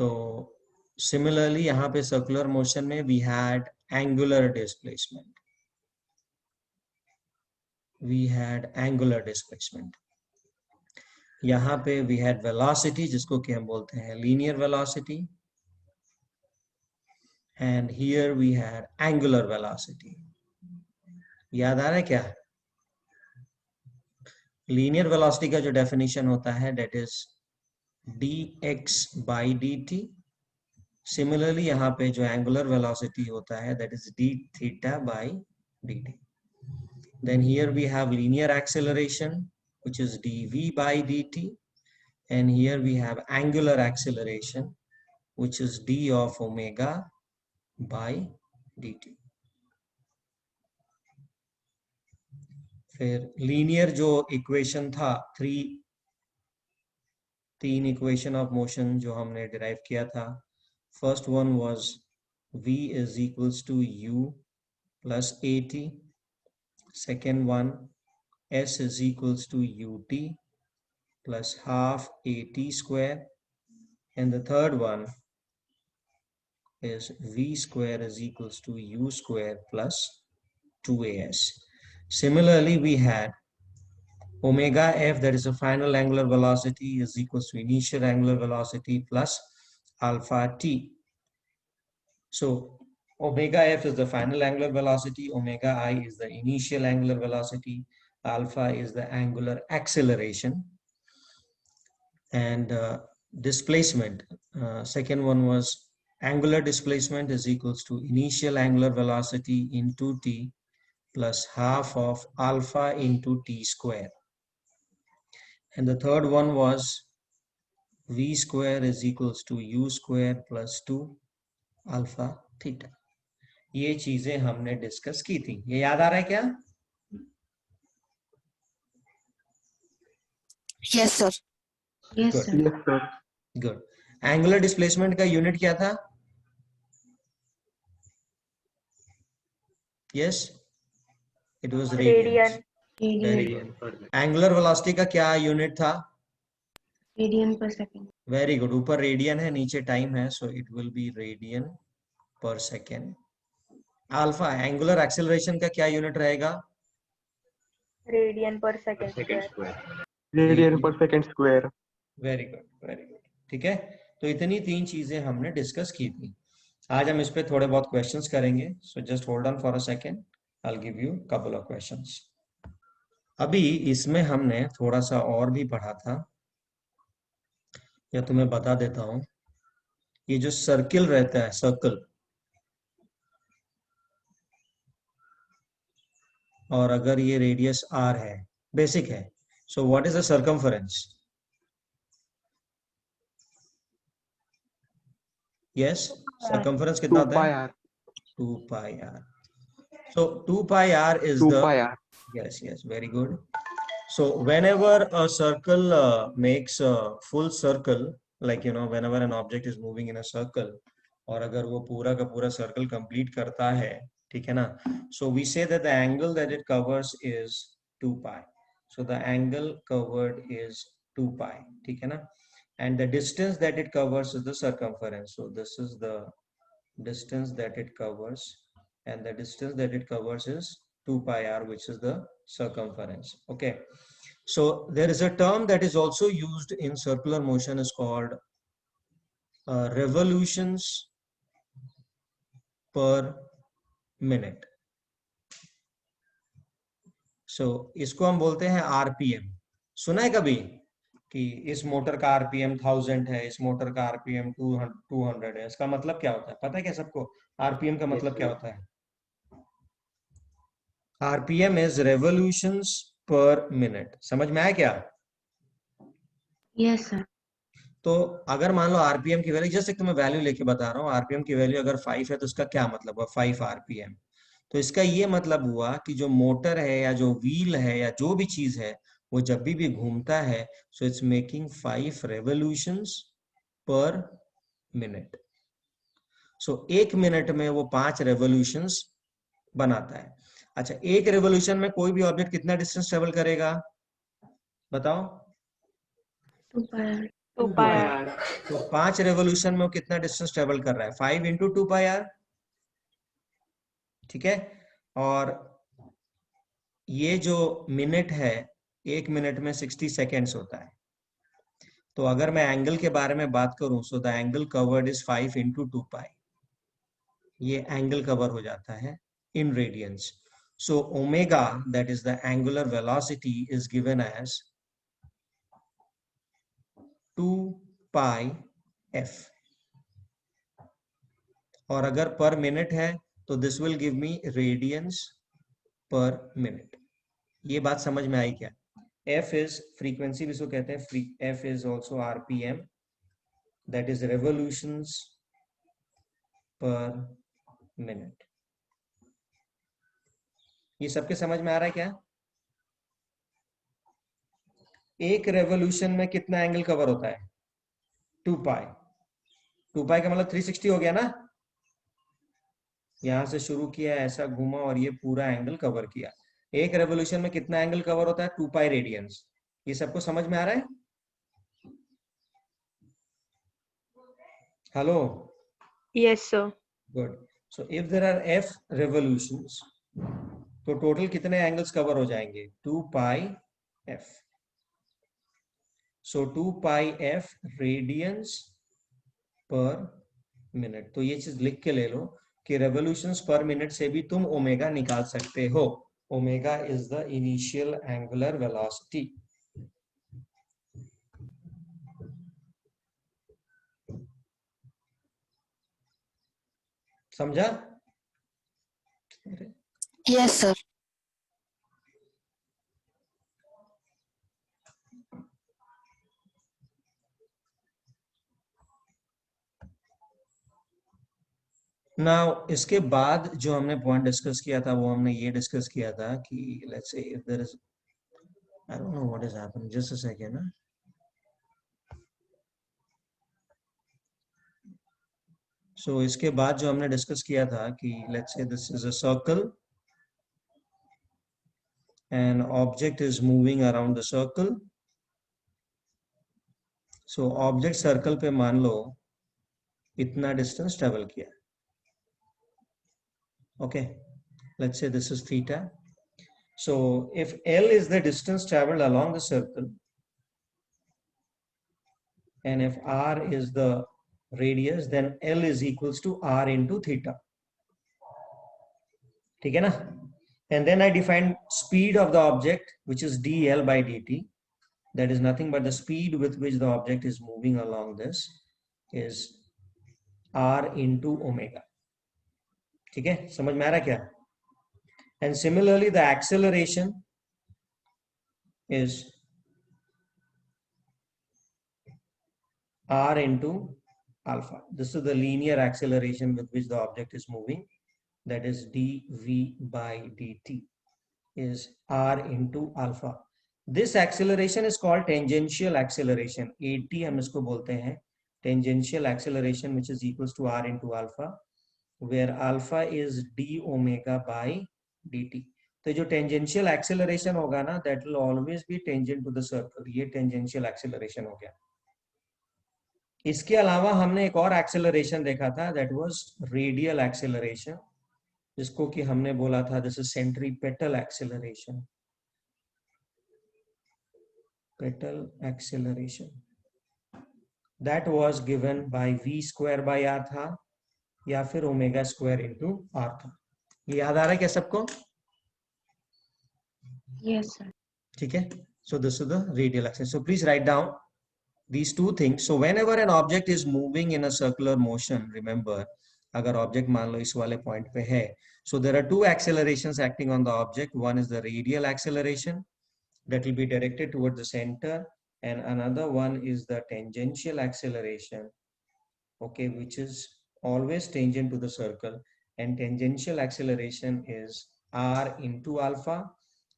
तो सिमिलरली यहाँ पे सर्कुलर मोशन में वी हैड एंगुलर डिस्प्लेसमेंट, यहाँ पे वी हैड वेलोसिटी जिसको कि हम बोलते हैं linear velocity, and here we had angular velocity. याद आ रहा है क्या? लीनियर वेलोसिटी का जो डेफिनेशन होता है that is dx by dt। Similarly यहाँ पे जो एंगुलर वेलोसिटी होता है that is d theta by dt। Then here we have linear acceleration which is dv by dt, and here we have angular acceleration which is d of omega by dt। फिर linear जो equation था, तीन equation of motion जो हमने derive किया था, first one was v is equals to u plus at, second one s is equals to ut plus half at square, and the third one is v square is equals to u square plus 2as. Similarly, we had omega f, that is the final angular velocity, is equals to initial angular velocity plus alpha t. So omega f is the final angular velocity, omega I is the initial angular velocity, alpha is the angular acceleration, and displacement. Second one was angular displacement is equals to initial angular velocity into t plus half of alpha into t square. And the third one was v square is equals to u square plus 2 alpha theta. ये चीजें हमने discuss की थी, ये याद आ रहा है क्या? Yes sir. Yes, sir. Good. Angular displacement का यूनिट क्या था? Yes, it was radian. Very good. Angular velocity का क्या यूनिट था? Radian per second. Very good. ऊपर रेडियन है, नीचे टाइम है, so it will be radian पर सेकेंड। अल्फा एंगुलर एक्सेलरेशन का क्या यूनिट रहेगा? रेडियन पर सेकंड स्क्वायर। रेडियन पर second square. Very good, very good. ठीक है, तो इतनी तीन चीजें हमने डिस्कस की थी। आज हम इस पे थोड़े बहुत क्वेश्चंस करेंगे, so just hold on for a second, I will give you couple of questions. अभी इसमें हमने थोड़ा सा और भी पढ़ा था, या तुम्हें बता देता हूं। ये जो सर्किल रहता है, सर्कल, और अगर ये रेडियस r है, बेसिक है, so what is the circumference? Yes, circumference कितना होता है? 2 pi r. So 2 pi r is 2 the pi r. yes, very good. So whenever a circle makes a full circle, like whenever an object is moving in a circle, और अगर वो पूरा का पूरा circle complete करता है, ठीक है ना, so we say that the angle that it covers is 2 pi. So the angle covered is 2 pi, ठीक है ना, and the distance that it covers is the circumference. So this is the distance that it covers, and the distance that it covers is 2 pi r, which is the circumference. Okay, so there is a term that is also used in circular motion, is called revolutions per minute. So इसको हम बोलते हैं RPM. सुना है कभी कि इस motor का RPM 1000 है, इस मोटर का RPM 200 है? इसका मतलब क्या होता है पता है क्या सबको? RPM का मतलब क्या होता है? RPM is revolutions per minute. समझ में आया क्या? Yes, sir. तो अगर मान लो RPM की वैल्यू, जस्ट एक तुम्हें वैल्यू लेके बता रहा हूँ, RPM की वैल्यू अगर 5 है तो इसका क्या मतलब हुआ? 5 RPM। तो इसका ये मतलब हुआ कि जो मोटर है या जो व्हील है या जो भी चीज है, वो जब भी घूमता है, सो इट्स मेकिंग 5 रेवोल्यूशंस पर मिनट। सो 1 मिनट में वो 5 रेवोल्यूशंस बनाता है। अच्छा, एक रेवोल्यूशन में कोई भी ऑब्जेक्ट कितना डिस्टेंस ट्रेवल करेगा बताओ? 2 pi r. 2 pi r. तो 5 रेवोल्यूशन में वो कितना डिस्टेंस ट्रेवल कर रहा है? 5 इंटू 2 पाई आर, ठीक है। और ये जो मिनट है, 1 मिनट में 60 सेकेंड्स होता है। तो अगर मैं एंगल के बारे में बात करूं, so the angle covered is 5 into 2 पाई। ये एंगल कवर हो जाता है in radians. So omega, that is the angular velocity, is given as 2 pi f. और अगर पर मिनट है तो this will give me radiance per minute. ये बात समझ में आई क्या? f is frequency भी इसको कहते हैं, f is also rpm, that is revolutions per minute। ये सबके समझ में आ रहा है क्या? एक रेवोल्यूशन में कितना एंगल कवर होता है? 2 पाई। 2 पाई का मतलब 360 हो गया ना। यहां से शुरू किया, ऐसा घूमा और ये पूरा एंगल कवर किया। एक रेवोल्यूशन में कितना एंगल कवर होता है? 2 पाई रेडियंस। ये सबको समझ में आ रहा है? Hello? Yes, sir. Good. So if there are f revolutions, तो टोटल कितने एंगल्स कवर हो जाएंगे? 2 pi f। So 2 pi f radians per minute. तो ये चीज लिख के ले लो कि रेवोल्यूशंस पर मिनट से भी तुम ओमेगा निकाल सकते हो। Omega is the initial angular velocity. समझा? Yes, sir. नाउ इसके बाद जो हमने पॉइंट डिस्कस किया था, वो हमने ये डिस्कस किया था कि let's say if there is, I don't know what is happening, just a second ना। सो इसके बाद जो हमने डिस्कस किया था कि लेट्स से this is a circle and object is moving around the circle. So object circle पे मान लो इतना डिस्टेंस ट्रेवल किया। Okay, let's say this is theta. So if L is the distance traveled along the circle and if R is the radius, then L is equals to R into theta. ठीक है ना? And then I define speed of the object, which is dl by dt. That is nothing but the speed with which the object is moving along this is R into omega. ठीक है? समझ में आ रहा है क्या? And similarly, the acceleration is r into alpha. This is the linear acceleration with which the object is moving. That is dv by dt is r into alpha. This acceleration is called tangential acceleration. AT हम इसको बोलते हैं tangential acceleration, which is equals to r into alpha, where alpha is d omega by dt. तो जो tangential acceleration होगा ना, that will always be tangent to the circle. ये tangential acceleration हो गया। इसके अलावा हमने एक और एक्सेलरेशन देखा था, दैट वाज रेडियल एक्सेलरेशन, जिसको कि हमने बोला था this is centripetal acceleration. Petal acceleration that was given by v square by r था या फिर ओमेगा स्क्वायर इनटू r था। ये याद आ रहा है क्या सबको? Yes, sir. ठीक है। सो this is the radial acceleration. So please write down these two things. So whenever an object is moving in a circular motion, remember, अगर object मान लो इस वाले point पे है, so there are two accelerations acting on the object. One is the radial acceleration that will be directed towards the center, and another one is the tangential acceleration, okay, which is always tangent to the circle, and tangential acceleration is r into alpha,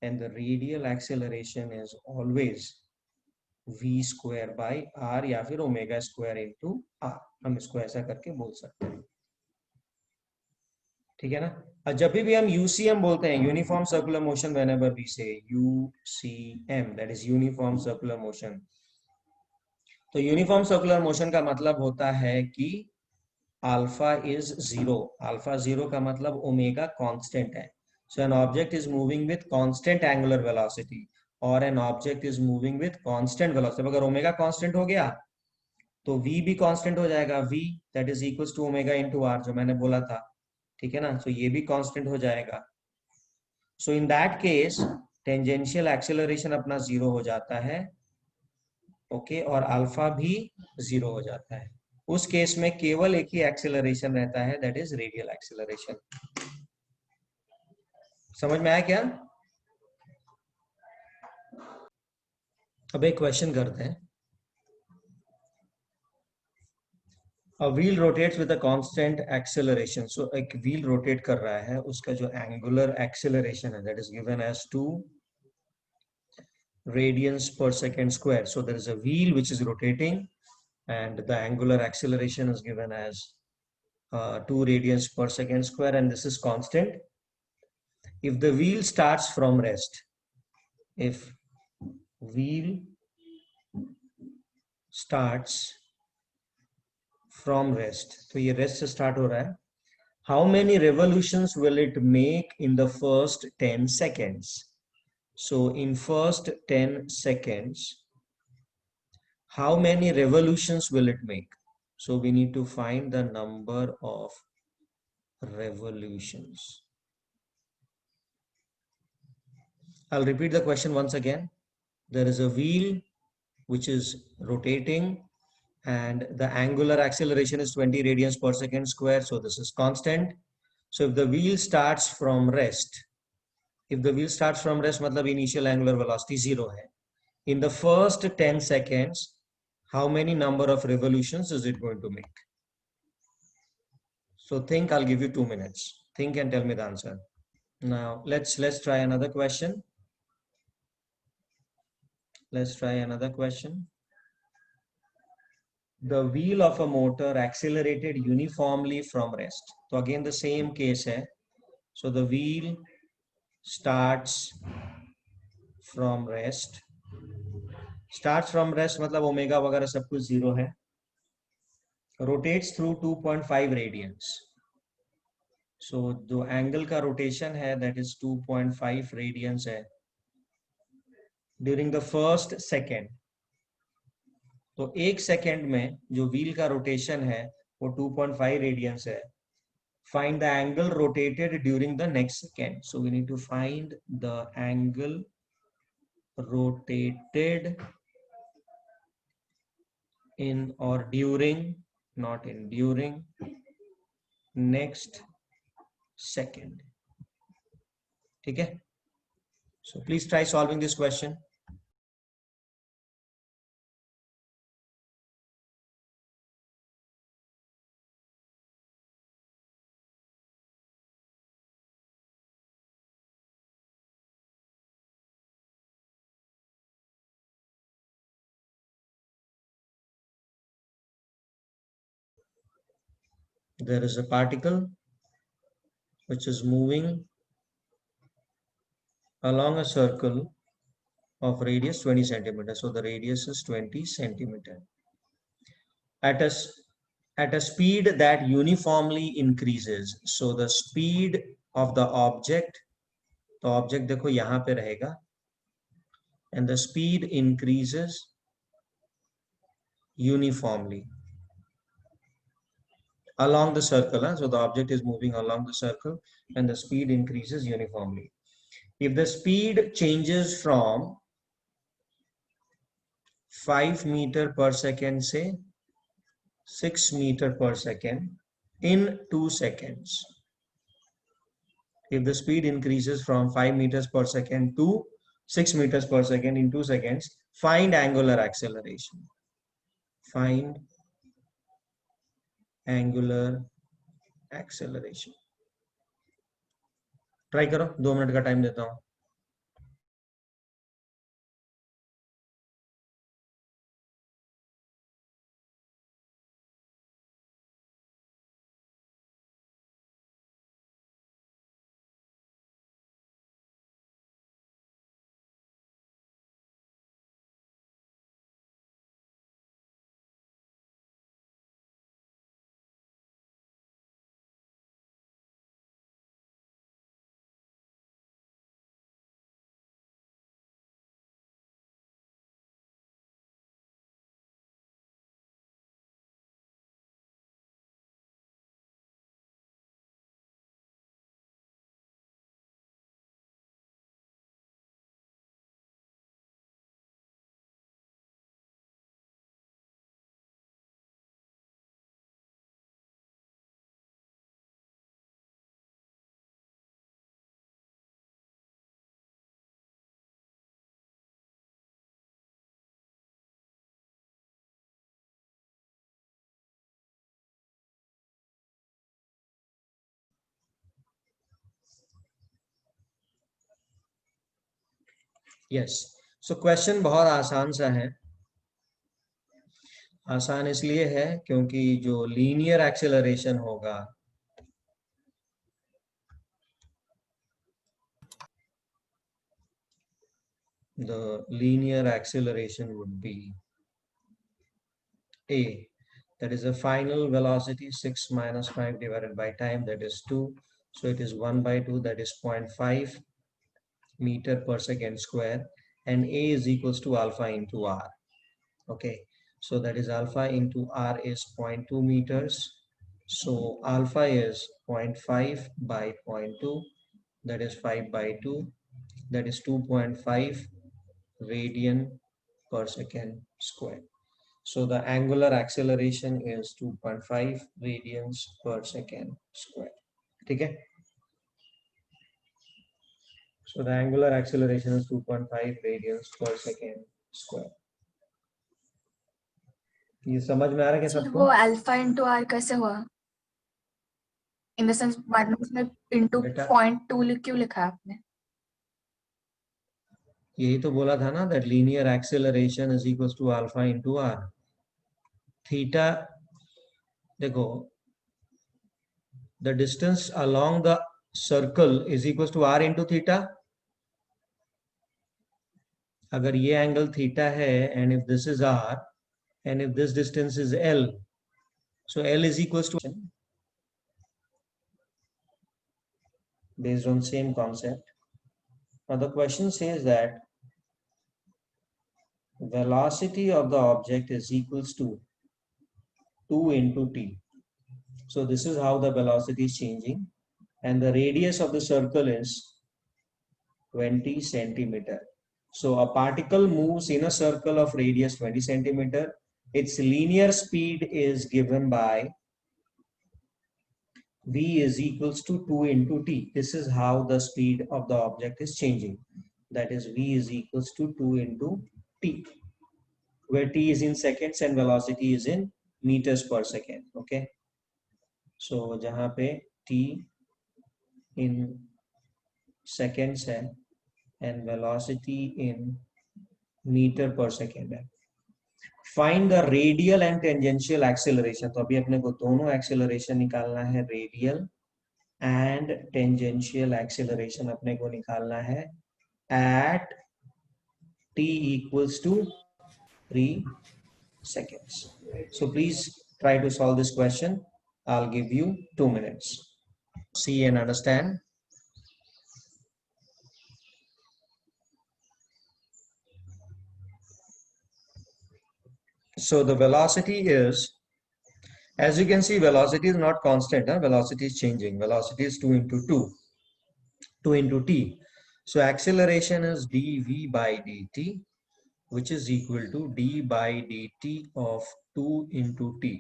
and the radial acceleration is always v square by r या फिर omega square into r। हम इसको ऐसा करके बोल सकते हैं। ठीक है ना? और जब भी हम यूसीएम बोलते हैं, uniform circular motion, whenever we say UCM, that is uniform circular motion, तो यूनिफॉर्म सर्कुलर मोशन का मतलब होता है कि alpha is zero. Alpha zero का मतलब ओमेगा कांस्टेंट है. सो an object is moving with constant angular velocity और an object is moving with constant velocity. अगर ओमेगा कांस्टेंट हो गया तो v भी कांस्टेंट हो जाएगा. v that is equals to omega into r, जो मैंने बोला था. ठीक है ना. तो ये भी कांस्टेंट हो जाएगा. So in that case tangential acceleration अपना जीरो हो जाता है. ओके. और अल्फा भी जीरो हो जाता है. उस केस में केवल एक ही एक्सेलरेशन रहता है, दैट इज रेडियल एक्सेलरेशन. समझ में आया क्या? अब एक क्वेश्चन करते हैं. A wheel rotates with a constant acceleration. So एक wheel rotate कर रहा है, उसका जो angular acceleration है, that is given as 2 radians per second square. So there is a wheel which is rotating and the angular acceleration is given as 2 radians per second square, and this is constant. If the wheel starts from rest, if wheel starts from rest, तो ये rest से start हो रहा है. How many revolutions will it make in the first 10 seconds? So in first 10 seconds, how many revolutions will it make? So we need to find the number of revolutions. I'll repeat the question once again. There is a wheel which is rotating and the angular acceleration is 20 radians per second square. So this is constant. So if the wheel starts from rest, मतलब initial angular velocity 0 है. In the first 10 seconds, how many number of revolutions is it going to make? So think. I'll give you 2 minutes. Think and tell me the answer. Now let's try another question. The wheel of a motor accelerated uniformly from rest. So again the same case hai. So the wheel starts from rest. मतलब omega वगैरह सब कुछ zero है. Rotates through 2.5 radians. So जो angle का rotation है that is 2.5 radians है during the first second. तो एक सेकेंड में जो व्हील का रोटेशन है वो 2.5 रेडियंस है. Find the angle rotated during the next second. So we need to find the angle rotated in or during, not in, during next second. ठीक है. So please try solving this question. There is a particle which is moving along a circle of radius 20 centimeters. So the radius is 20 centimeter. At a speed that uniformly increases. So the speed of the object, तो object देखो यहाँ पे रहेगा, and the speed increases uniformly along the circle. So the object is moving along the circle and the speed increases uniformly. If the speed changes from 5 meter per second say 6 meter per second in 2 seconds. If the speed increases from 5 meters per second to 6 meters per second in 2 seconds, find angular acceleration. Find angular acceleration. Try करो, 2 minute का time देता हूं. Yes, so question बहुत आसान सा है। आसान इसलिए है क्योंकि जो लीनियर एक्सेलरेशन होगा the linear acceleration would be a, that is the final velocity 6 minus 5 divided by time, that is 2. So it is 1 by 2, that is 0.5 meter per second square, and a is equals to alpha into r. Okay, so that is alpha into r is 0.2 meters. So alpha is 0.5 by 0.2, that is 5 by 2, that is 2.5 radian per second square. So the angular acceleration is 2.5 radians per second square. Okay. So the angular acceleration is 2.5 radians per second square. ये समझ में आ रहा है क्या सबको? वो alpha into are कैसे हुआ? इन द सेंस बाद में उसमें इंटू 0.2 क्यों लिखा है आपने? यही तो बोला था ना, that linear acceleration is equals to alpha into r. Theta देखो, the distance along the circle is equals to r into theta. अगर ये एंगल थीटा है and if this is r and if this distance is l, so l is equals to, based on same concept. Now the question says that velocity of the object is equals to 2 into t. So this is how the velocity is changing, and the radius of the circle is 20 centimeter. So a particle moves in a circle of radius 20 centimeter. Its linear speed is given by v is equals to 2 into t. This is how the speed of the object is changing. That is v is equals to 2 into t, where t is in seconds and velocity is in meters per second. Okay. So जहाँ पे t in seconds है and velocity in meter per second है. Find the radial and tangential acceleration. तो अभी अपने को दोनों acceleration निकालना है, radial and tangential acceleration अपने को निकालना है at t equals to 3 seconds. So please try to solve this question. I'll give you 2 minutes. See and understand. So the velocity is, as you can see, velocity is not constant. Velocity is changing. Velocity is 2 into 2 into t. So acceleration is dv by dt, which is equal to d by dt of 2 into t.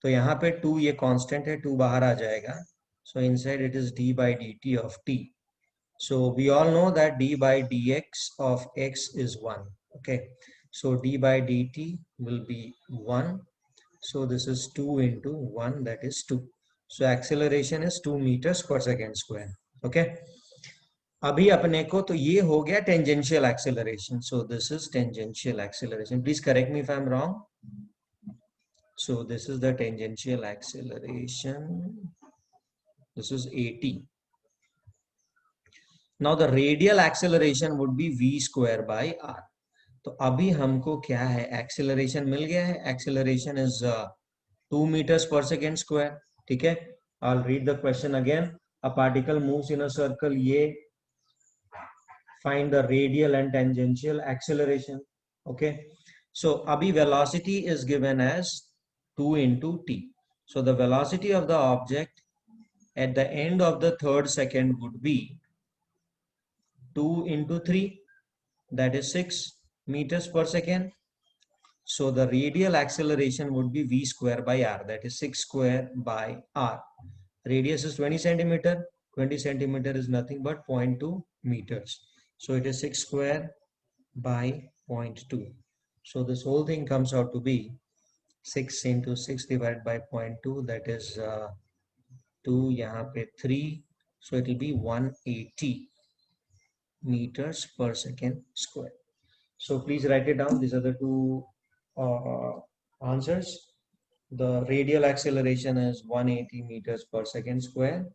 तो यहाँ पे 2 ये constant है, 2 बाहर आ जाएगा. So inside it is d by dt of t. So we all know that d by dx of x is 1. Okay. So d by dt will be 1. So this is 2 into 1, that is 2. So acceleration is 2 meters per second square. Okay. अभी अपने को तो ये हो गया tangential acceleration. So this is tangential acceleration. Please correct me if I'm wrong. So this is the tangential acceleration. This is at. Now the radial acceleration would be v square by r. तो अभी हमको क्या है, acceleration मिल गया है. Acceleration is 2 meters per second square. ठीक है. I'll read the question again. A particle moves in a circle. ये find the radial and tangential acceleration. Okay. So abhi velocity is given as 2 into t. So the velocity of the object at the end of the third second would be 2 into 3, that is 6 meters per second. So the radial acceleration would be v square by r, that is 6 square by r. Radius is 20 centimeter. 20 centimeter is nothing but 0.2 meters. So it is 6 square by 0.2. So this whole thing comes out to be 6 into 6 divided by 0.2, that is 2, यहाँ पे 3. So it will be 180 meters per second square. So please write it down. These are the two answers. The radial acceleration is 180 meters per second square,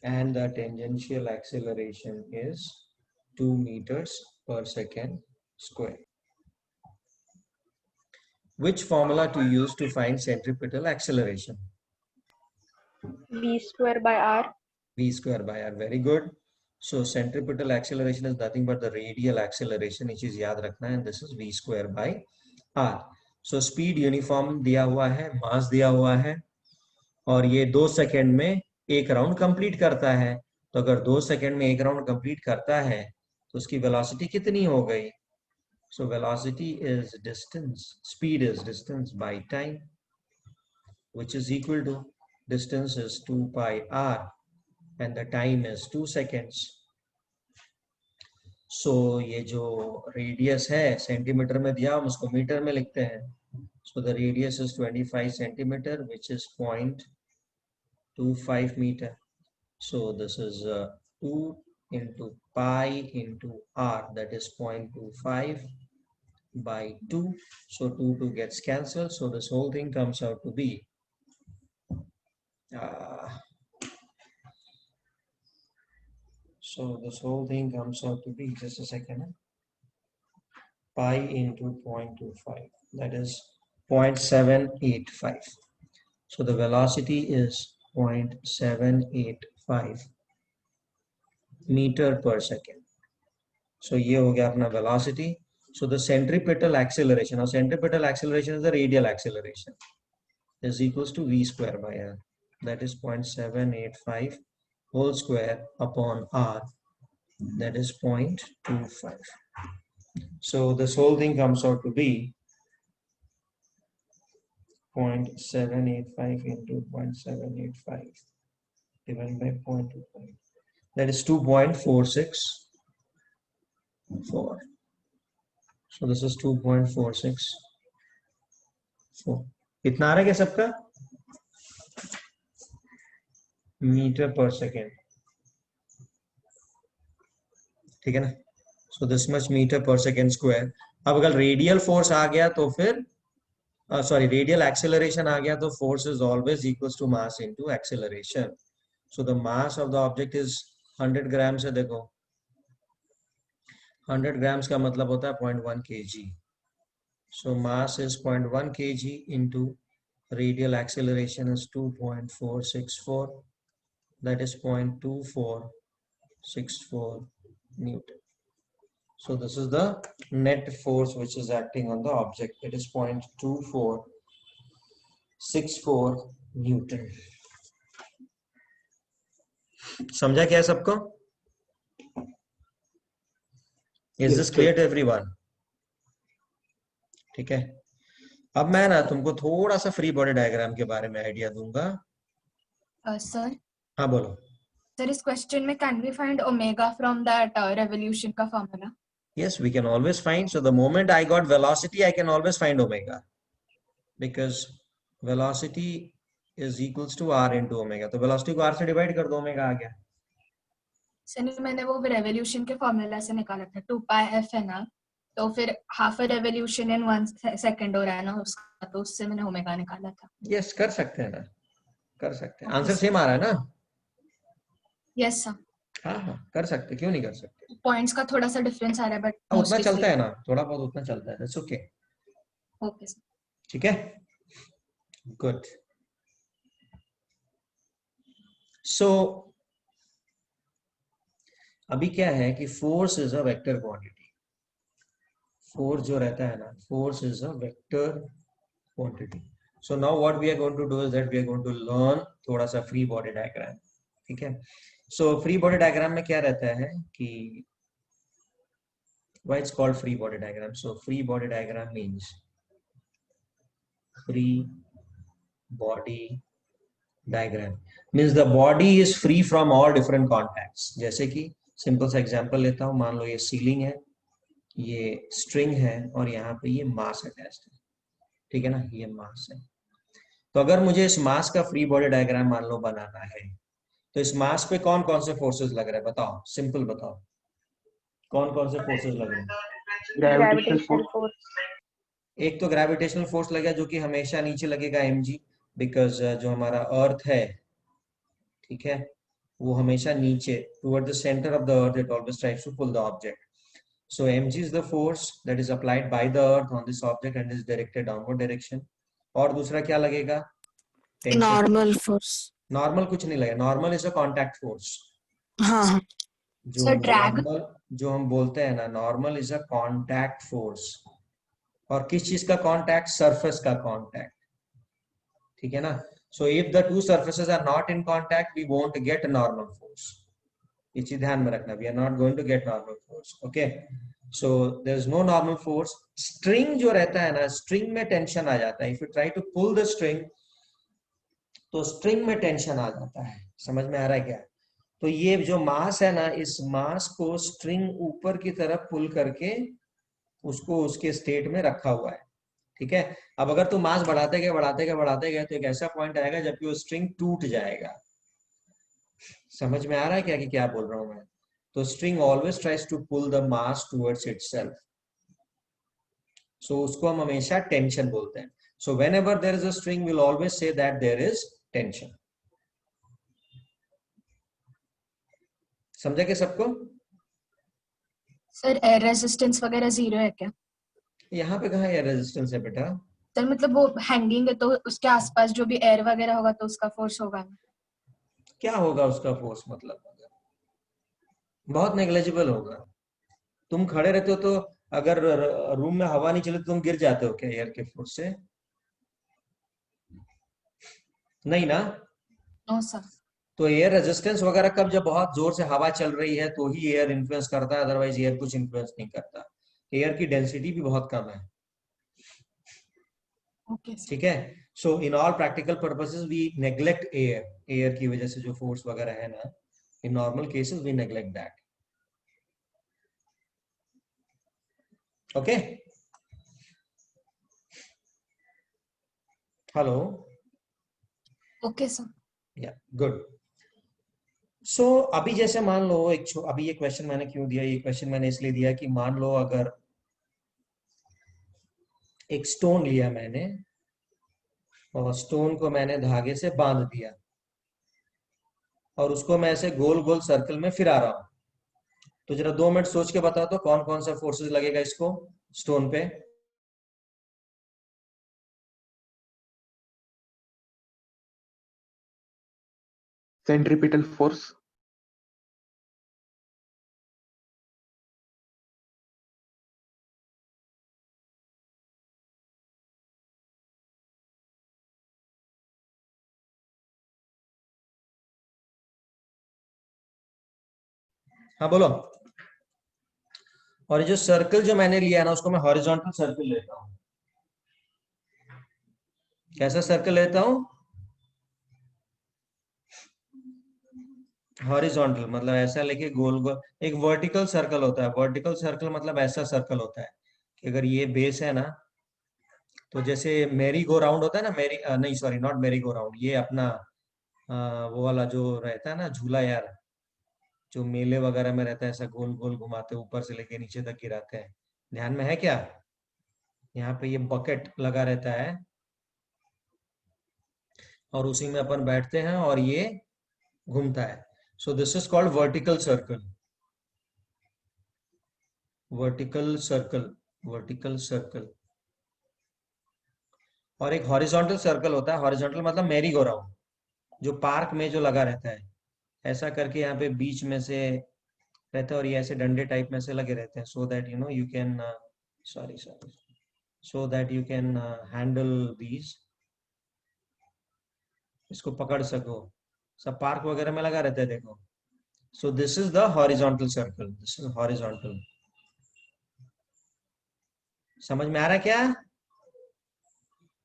and the tangential acceleration is 2 meters per second square. Which formula to use to find centripetal acceleration? V square by R. V square by R. Very good. So centripetal acceleration is nothing but the radial acceleration, which is याद रखना, and this is V square by R. So speed uniform दिया हुआ है, mass दिया हुआ है, और ये 2 सेकेंड में एक राउंड कंप्लीट करता है. तो अगर 2 सेकेंड में एक राउंड कंप्लीट करता है तो उसकी वेलोसिटी कितनी हो गई? So velocity is distance, speed is distance by time, which is equal to distance is 2 pi r and the time is 2 seconds. So ये जो radius है सेंटीमीटर में दिया, हम उसको मीटर में लिखते हैं. So the radius is 25 centimeter, which is 0.25 meter. So this is 2 into pi into r, that is 0.25 by 2. So 2 gets cancelled. So this whole thing comes out to be just a second, pi into 0.25, that is 0.785. So the velocity is 0.785 meter per second. So ये हो गया अपना velocity. So the centripetal acceleration, or centripetal acceleration is the radial acceleration, is equals to V square by R. That is 0.785 whole square upon R. That is 0.25. So this whole thing comes out to be 0.785 into 0.785 divided by 0.25. That is 2.464. So this is 2.464. कितना आ रहा है क्या सबका? Metre पर second. ठीक है ना? So this much meter per second square. अब अगर रेडियल फोर्स आ गया तो फिर रेडियल एक्सेलरेशन आ गया तो force is always equals to mass into acceleration. So the mass of the object is 100 grams है. देखो 100 ग्राम्स का मतलब होता है 0.1 kg. So mass is 0.1 kg into radial acceleration is 2.464. That is 0.2464 Newton. So this is the net force which is acting on the object. It is 0.2464 Newton. समझा क्या सबको? Is this clear to everyone? ठीक है. अब मैं ना तुमको थोड़ा सा फ्री बॉडी डायग्राम के बारे में आइडिया दूंगा. सर. हाँ बोलो. सर इस क्वेश्चन में can we find omega from that revolution का formula? Yes, we can always find. So the moment I got velocity, I can always find omega, because velocity is equals to r into omega. तो velocity को r से divide कर दो, omega आ गया. Sir मैंने वो revolution के formula से निकाला था 2 pi f है ना, तो फिर half a revolution in 1 second हो रहा है ना उसका, तो उससे मैंने ओमेगा निकाला था. Yes, कर सकते हैं ना, कर सकते हैं. आंसर सेम आ रहा है ना? Yes sir. हाँ कर सकते, क्यों नहीं कर सकते. पॉइंट्स का थोड़ा सा डिफरेंस आ रहा है बट उतना चलता है ना, थोड़ा बहुत उतना चलता है. That's okay. Okay sir. ठीक है, गुड. सो अभी क्या है कि force is a vector quantity. Force जो रहता है ना, force is a vector quantity. So now what we are going to do is that we are going to learn थोड़ा सा फ्री बॉडी डायग्राम. ठीक है. सो फ्री बॉडी डायग्राम में क्या रहता है कि why it's called free body diagram. So free body diagram means free body diagram means the body is free from all different contacts. जैसे कि सिंपल सा एग्जांपल लेता हूँ. मान लो ये सीलिंग है, ये स्ट्रिंग है और यहाँ पे ये मास अटैच्ड है. ठीक है ना, ये मास है. तो अगर मुझे इस मास का फ्री बॉडी डायग्राम मान लो बनाना है, तो इस मास पे कौन कौन से फोर्सेस लग रहे हैं बताओ, सिंपल बताओ. कौन कौन से फोर्सेस लग रहे हैं? Gravitational Gravitational force. force. एक तो ग्रेविटेशनल फोर्स लगेगा जो कि हमेशा नीचे लगेगा mg, बिकॉज जो हमारा अर्थ है, ठीक है, वो हमेशा नीचे toward the centre of the earth it always tries to pull the object. So mg is the force that is applied by the earth on this object and is directed downward direction. और दूसरा क्या लगेगा? Tension. Normal force. Normal कुछ नहीं लगेगा. Normal is a contact force. हाँ हाँ. जो So drag. नॉर्मल जो हम बोलते हैं ना, normal is a contact force. और किस चीज का कांटेक्ट? सरफेस का कांटेक्ट. ठीक है ना. So if the two surfaces are not in contact we won't get normal force. ये चीज ध्यान में रखना. We are not going to get normal force. Okay. So there is no normal force. String जो रहता है ना, स्ट्रिंग में टेंशन आ जाता है. If you try to pull the string तो स्ट्रिंग में टेंशन आ जाता है. समझ में आ रहा है क्या? तो ये जो मास है ना, इस मास को स्ट्रिंग ऊपर की तरफ पुल करके उसको उसके स्टेट में रखा हुआ है. ठीक है. अब अगर तुम मास बढ़ाते गए तो एक ऐसा पॉइंट आएगा जबकि वो स्ट्रिंग टूट जाएगा. समझ में आ रहा है क्या कि क्या बोल रहा हूं मैं? तो string always tries to pull the mass towards itself. So उसको हम हमेशा टेंशन बोलते हैं. So whenever there is a string we will always say that there is tension. समझे क्या सबको? सर एयर रेजिस्टेंस वगैरह 0 है क्या? यहाँ पे कहाँ एयर रेजिस्टेंस है बेटा? सर मतलब वो हैंगिंग है तो उसके आसपास जो भी एयर वगैरह होगा तो उसका फोर्स होगा ना. क्या होगा उसका फोर्स? मतलब बहुत नेग्लेजिबल होगा. तुम खड़े रहते हो तो अगर रूम में हवा नहीं चले तो तुम गिर जाते हो क्या एयर के फोर्स से? नहीं ना. No sir. तो एयर रेजिस्टेंस वगैरह कब? जब बहुत जोर से हवा चल रही है तो ही एयर इन्फ्लुएंस करता है, अदरवाइज एयर कुछ इन्फ्लुएंस नहीं करता. एयर की डेंसिटी भी बहुत कम है. Okay sir. ठीक है. So in all practical purposes we neglect air. Air की वजह से जो फोर्स वगैरह है ना, in normal cases we neglect that. Okay. Hello. Okay sir. Yeah good. So अभी जैसे मान लो अभी ये क्वेश्चन मैंने क्यों दिया? ये क्वेश्चन मैंने इसलिए दिया कि मान लो अगर एक स्टोन लिया मैंने और स्टोन को मैंने धागे से बांध दिया और उसको मैं ऐसे गोल गोल सर्कल में फिरा रहा हूं. तो जरा 2 मिनट सोच के बताओ तो कौन कौन सा फोर्सेस लगेगा इसको स्टोन पे? Centripetal force. हाँ बोलो. और ये जो सर्कल जो मैंने लिया है ना, उसको मैं हॉरिजॉन्टल सर्कल लेता हूं. कैसा सर्कल लेता हूं? हॉरिजॉन्टल मतलब ऐसा लेके गोल गोल. एक वर्टिकल सर्कल होता है. वर्टिकल सर्कल मतलब ऐसा सर्कल होता है कि अगर ये बेस है ना, तो जैसे मेरी गो राउंड होता है ना, नहीं सॉरी नॉट मेरी गो राउंड, ये अपना वो वाला जो रहता है ना झूला यार, जो मेले वगैरह में रहता है, ऐसा गोल गोल घुमाते ऊपर से लेके नीचे तक गिराते हैं. ध्यान में है क्या? यहाँ पे ये बकेट लगा रहता है और उसी में अपन बैठते हैं और ये घूमता है. सो this is called vertical circle. Vertical circle. Vertical circle. और एक हॉरिजॉन्टल सर्कल होता है. हॉरिजॉन्टल मतलब मैरी गो राउंड, जो पार्क में जो लगा रहता है ऐसा करके, यहाँ पे बीच में से रहता है और ये ऐसे डंडे टाइप में से लगे रहते हैं. So that you know you can sorry so that you can handle these. इसको पकड़ सको. सब पार्क वगैरह में लगा रहता है देखो. So this is the horizontal circle. This is horizontal. समझ में आ रहा है क्या?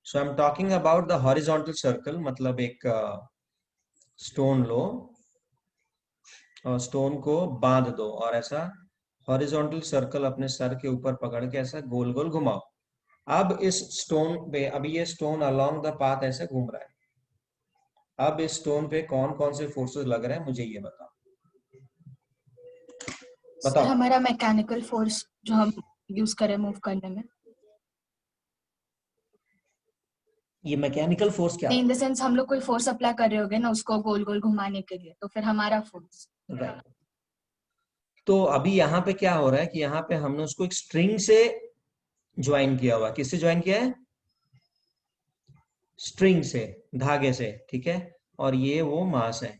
So I am talking about the horizontal circle. मतलब एक स्टोन लो और स्टोन को बांध दो और ऐसा हॉरिजॉन्टल सर्कल अपने सर के ऊपर पकड़ के ऐसा गोल गोल घुमाओ. अब इस स्टोन पे, अभी ये स्टोन अलोंग द पाथ ऐसे घूम रहा है. अब इस स्टोन पे कौन कौन से फोर्सेस लग रहे हैं मुझे ये बताओ. सर बताओ हमारा मैकेनिकल फोर्स जो हम यूज करें मूव करने में, ये मैकेनिकल फोर्स क्या इन द सेंस हम लोग कोई फोर्स अप्लाई कर रहे होगे ना उसको गोल गोल घुमाने के लिए, तो फिर हमारा फोर्स। राइट। तो अभी यहाँ पे क्या हो रहा है कि यहाँ पे हमने उसको एक स्ट्रिंग से ज्वाइन किया हुआ। किससे ज्वाइन किया है? स्ट्रिंग से, धागे से, ठीक है। और ये वो मास है।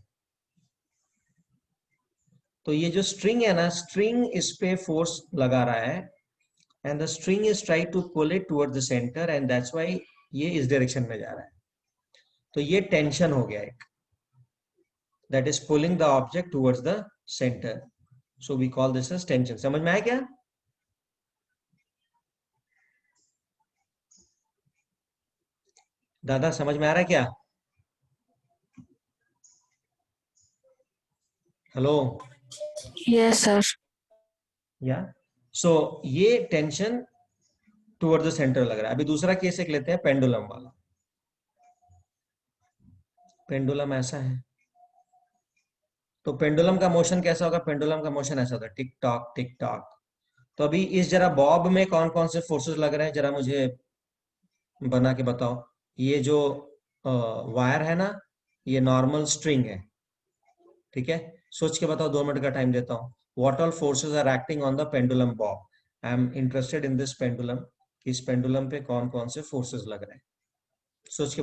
तो ये जो स्ट्रिंग है ना, स्ट्रिंग इस पे फोर्स लगा रहा है and the string is try to pull it toward the centre and that's why ये इस डायरेक्शन में जा रहा है। तो ये टेंशन हो गया एक, that is pulling the object towards the centre, so we call this as tension. समझ में आया क्या? दादा समझ में आ रहा है क्या? हेलो? Yes, sir. या सो ये टेंशन टुवर्ड द सेंटर लग रहा है। अभी दूसरा केस एक लेते हैं, पेंडुलम वाला। पेंडुलम ऐसा है, तो पेंडुलम का मोशन कैसा होगा? पेंडुलम का मोशन ऐसा होता है, टिक टॉक टिक टॉक। तो अभी इस जरा बॉब में कौन कौन से फोर्सेस लग रहे हैं जरा मुझे बना के बताओ। ये जो वायर है ना, ये नॉर्मल स्ट्रिंग है, ठीक है। सोच के बताओ, 2 मिनट का टाइम देता हूँ। What all forces are acting on the pendulum bob? I am interested in this pendulum, कि इस पेंडुलम पे कौन कौन से फोर्सेस लग रहे हैं। सोच के